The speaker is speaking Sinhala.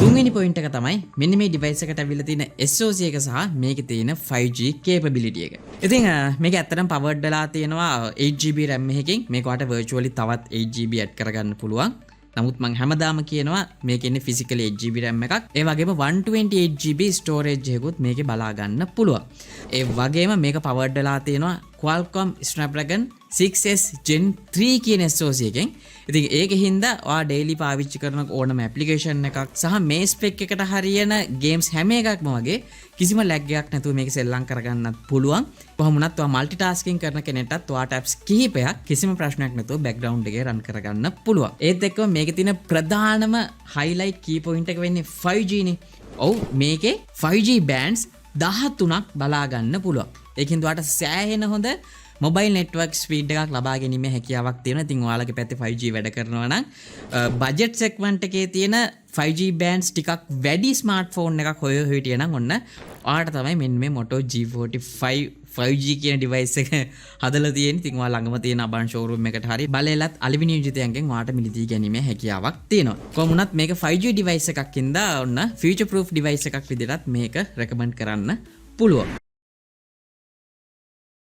තුන්වෙනි පොයින්ට් එක තමයි මෙන්න මේ device එකට අවිල්ලා තියෙන SoC එක සහ මේකේ තියෙන 5G capability එක. ඉතින් මේක ඇත්තටම powered වෙලා තියෙනවා 8GB RAM එකකින්. මේක ඔයාලට virtually තවත් 8GB add කරගන්න පුළුවන්. නමුත් මම හැමදාම කියනවා මේකේ ඉන්නේ physically 8GB RAM එකක්. ඒ වගේම 128GB storage එකකුත් මේකේ බලා ගන්න පුළුවන්. ඒ වගේම මේක powered වෙලා තියෙනවා Qualcomm Snapdragon 6S Gen 3 කියන SoC එකෙන්. ඉතින් ඒකෙන් හින්දා ඔයා daily පාවිච්චි කරන ඕනම application එකක් සහ මේ spec එකට හරියන games හැම එකක්ම වගේ කිසිම lag එකක් නැතුව මේක සෙල්ලම් කරගන්නත් පුළුවන්. කොහොම වුණත් ඔයා multitasking කරන කෙනෙක්ටත් ඔයාට apps කිහිපයක් කිසිම ප්‍රශ්නයක් නැතුව background එකේ run කරගන්න පුළුවන්. ඒත් එක්කම මේකේ තියෙන ප්‍රධානම highlight key point එක වෙන්නේ 5G නේ. ඔව් මේකේ 5G bands 13ක් බලා ගන්න පුළුවන්. ඒකින් ඔයාට සෑහෙන හොඳ mobile network speed එකක් ලබා ගැනීමේ හැකියාවක් තියෙනවා. ඉතින් ඔයාලගේ පැත්තේ 5G වැඩ කරනවා නම් budget segment එකේ තියෙන 5G bands ටිකක් වැඩි smartphone එකක් හොය හිටියා නම් ඔන්න ඔයාලට තමයි මෙන්න මේ Moto G45 5G කියන device එක හදලා තියෙන්නේ. ඉතින් ඔයා ළඟම තියෙන අබන් showroom එකට හරි බලෙලත් අලිවි නියෝජිතයන්ගෙන් ඔයාලට මිලදී ගැනීමේ හැකියාවක් තියෙනවා. කොහොම වුණත් මේක 5G device එකක් ඉඳලා ඔන්න future proof device එකක් විදිහට මේක recommend කරන්න පුළුවන්.